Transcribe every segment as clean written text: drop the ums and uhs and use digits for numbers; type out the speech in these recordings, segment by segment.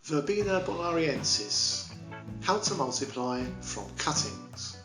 Verbena bonariensis, how to multiply from cuttings.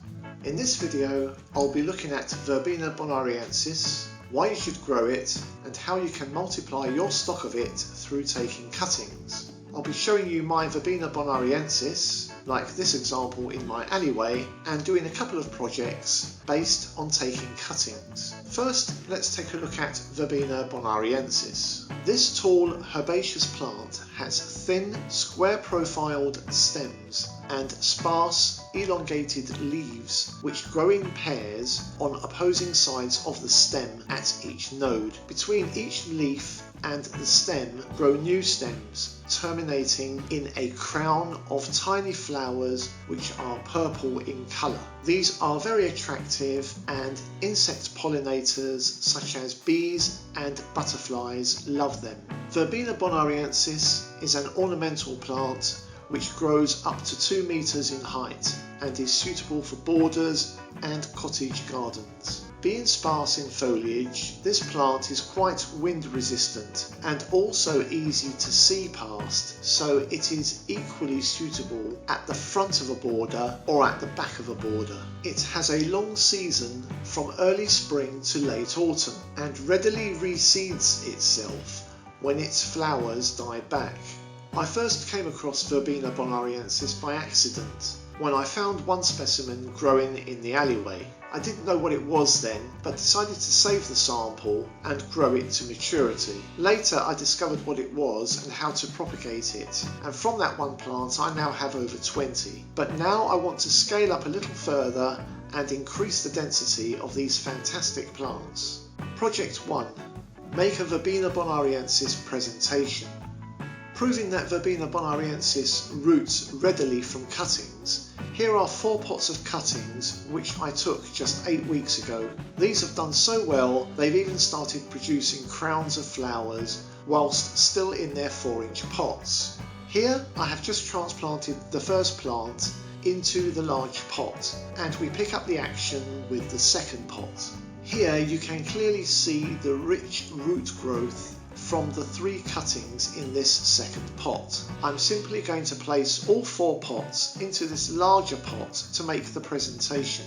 In this video I'll be looking at Verbena bonariensis, why you should grow it and how you can multiply your stock of it through taking cuttings. I'll be showing you my Verbena bonariensis, like this example in my alleyway, and doing a couple of projects based on taking cuttings. First, let's take a look at Verbena bonariensis. This tall herbaceous plant has thin, square-profiled stems and sparse, elongated leaves which grow in pairs on opposing sides of the stem at each node. Between each leaf and the stem grow new stems, terminating in a crown of tiny flowers which are purple in colour. These are very attractive, and insect pollinators such as bees and butterflies love them. Verbena bonariensis is an ornamental plant which grows up to 2 meters in height and is suitable for borders and cottage gardens. Being sparse in foliage, this plant is quite wind resistant and also easy to see past, so it is equally suitable at the front of a border or at the back of a border. It has a long season from early spring to late autumn and readily reseeds itself when its flowers die back. I first came across Verbena bonariensis by accident when I found one specimen growing in the alleyway. I didn't know what it was then, but decided to save the sample and grow it to maturity. Later I discovered what it was and how to propagate it, and from that one plant I now have over 20. But now I want to scale up a little further and increase the density of these fantastic plants. Project 1. Make a Verbena bonariensis presentation. Proving that Verbena bonariensis roots readily from cuttings, here are 4 pots of cuttings which I took just 8 weeks ago. These have done so well they've even started producing crowns of flowers whilst still in their 4-inch pots. Here I have just transplanted the first plant into the large pot, and we pick up the action with the second pot. Here you can clearly see the rich root growth from the 3 cuttings in this second pot. I'm simply going to place all 4 pots into this larger pot to make the presentation.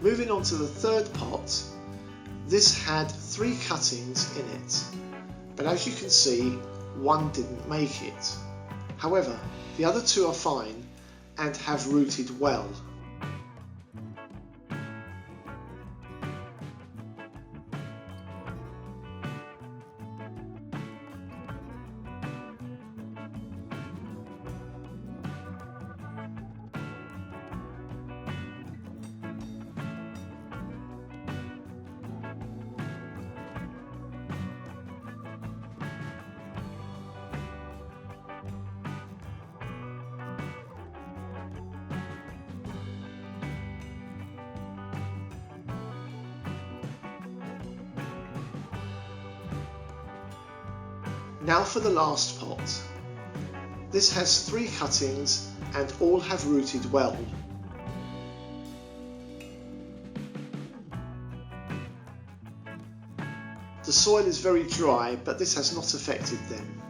Moving on to the third pot, this had 3 cuttings in it, but as you can see, one didn't make it. However, the other 2 are fine and have rooted well. Now for the last pot. This has 3 cuttings and all have rooted well. The soil is very dry, but this has not affected them.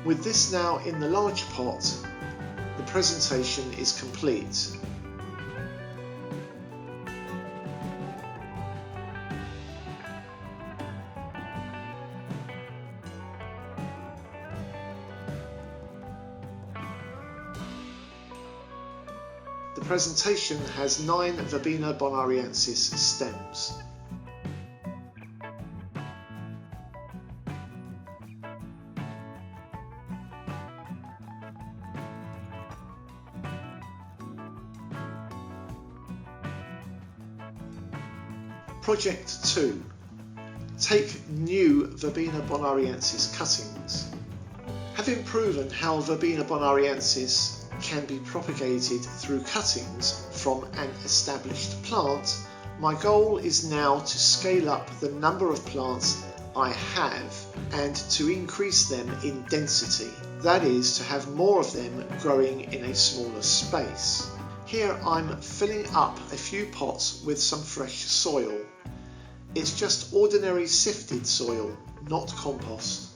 With this now in the large pot, the presentation is complete. The presentation has 9 Verbena bonariensis stems. Project 2. Take new Verbena bonariensis cuttings. Having proven how Verbena bonariensis can be propagated through cuttings from an established plant, my goal is now to scale up the number of plants I have and to increase them in density. That is, to have more of them growing in a smaller space. Here I'm filling up a few pots with some fresh soil. It's just ordinary sifted soil, not compost.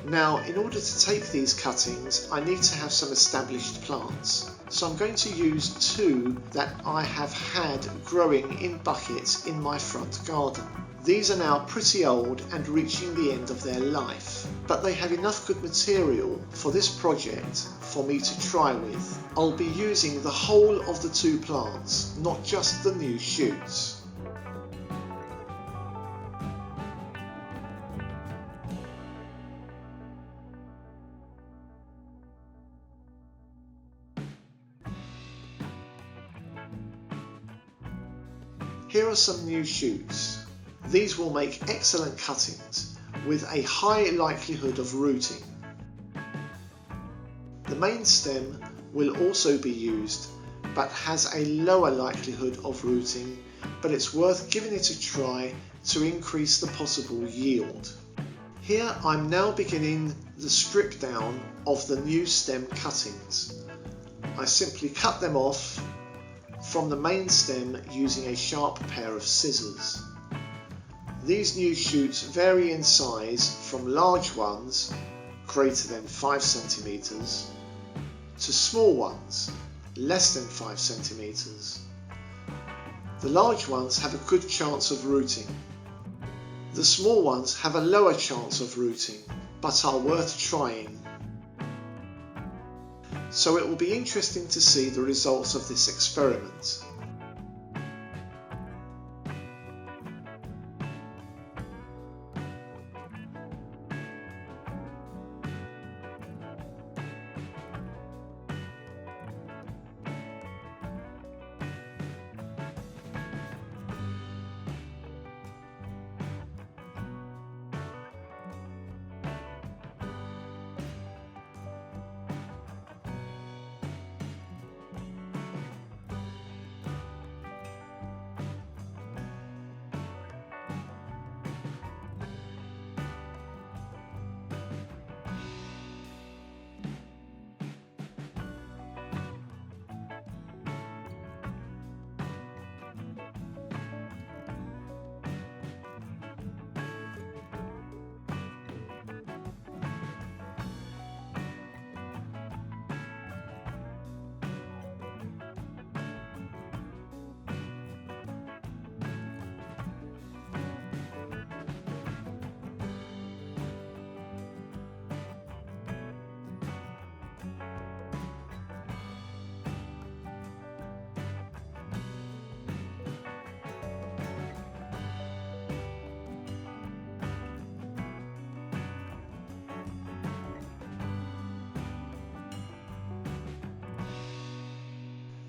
Now, in order to take these cuttings, I need to have some established plants. So I'm going to use 2 that I have had growing in buckets in my front garden. These are now pretty old and reaching the end of their life, but they have enough good material for this project for me to try with. I'll be using the whole of the 2 plants, not just the new shoots. Here are some new shoots. These will make excellent cuttings with a high likelihood of rooting. The main stem will also be used but has a lower likelihood of rooting, but it's worth giving it a try to increase the possible yield. Here I'm now beginning the strip down of the new stem cuttings. I simply cut them off from the main stem using a sharp pair of scissors. These new shoots vary in size from large ones, greater than 5 cm, to small ones, less than 5 cm. The large ones have a good chance of rooting. The small ones have a lower chance of rooting, but are worth trying. So it will be interesting to see the results of this experiment.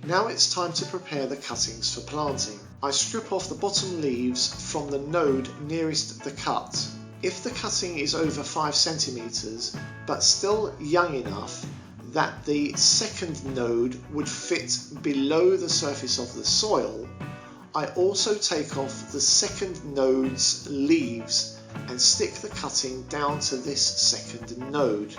Now it's time to prepare the cuttings for planting. I strip off the bottom leaves from the node nearest the cut. If the cutting is over 5 cm but still young enough that the second node would fit below the surface of the soil, I also take off the second node's leaves and stick the cutting down to this second node.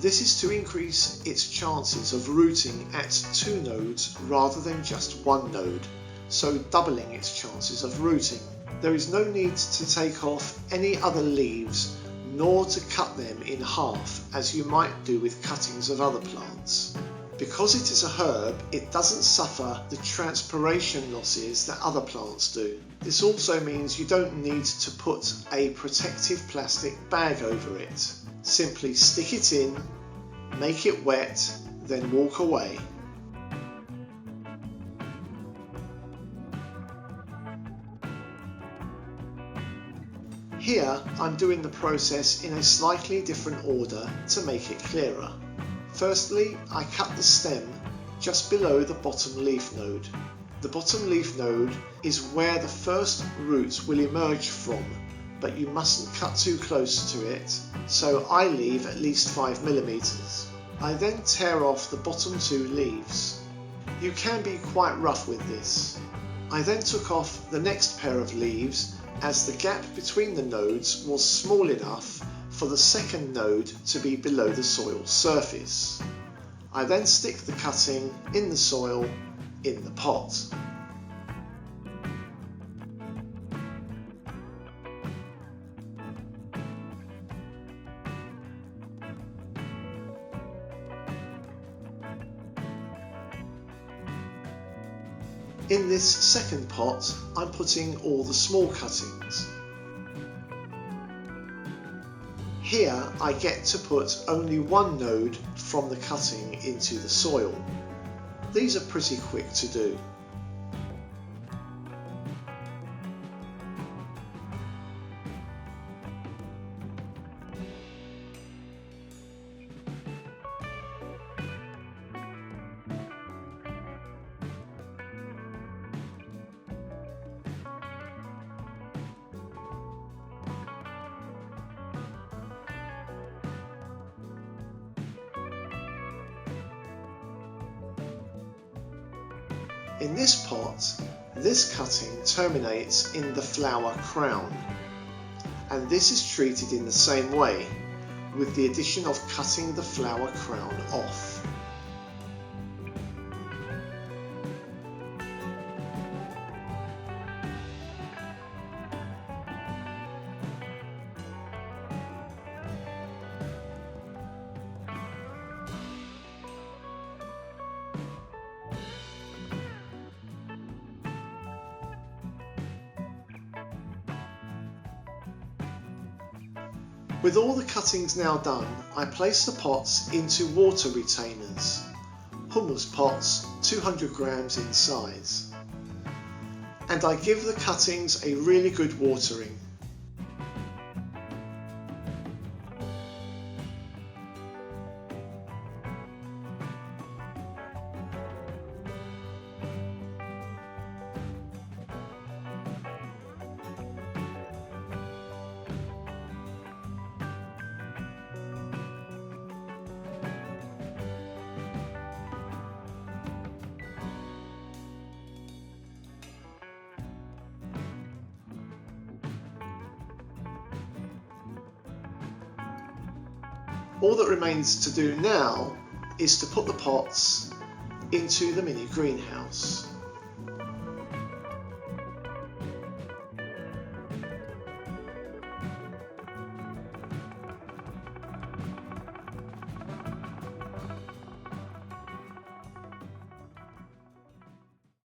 This is to increase its chances of rooting at 2 nodes rather than just 1 node, so doubling its chances of rooting. There is no need to take off any other leaves nor to cut them in half as you might do with cuttings of other plants. Because it is a herb, it doesn't suffer the transpiration losses that other plants do. This also means you don't need to put a protective plastic bag over it. Simply stick it in, make it wet, then walk away. Here I'm doing the process in a slightly different order to make it clearer. Firstly, I cut the stem just below the bottom leaf node. The bottom leaf node is where the first root will emerge from, but you mustn't cut too close to it, so I leave at least 5 mm. I then tear off the bottom 2 leaves. You can be quite rough with this. I then took off the next pair of leaves as the gap between the nodes was small enough for the second node to be below the soil surface. I then stick the cutting in the soil in the pot. In this second pot, I'm putting all the small cuttings. Here I get to put only 1 node from the cutting into the soil. These are pretty quick to do. In this pot, this cutting terminates in the flower crown, and this is treated in the same way, with the addition of cutting the flower crown off. With all the cuttings now done, I place the pots into water retainers, hummus pots 200 grams in size, and I give the cuttings a really good watering. All that remains to do now is to put the pots into the mini greenhouse.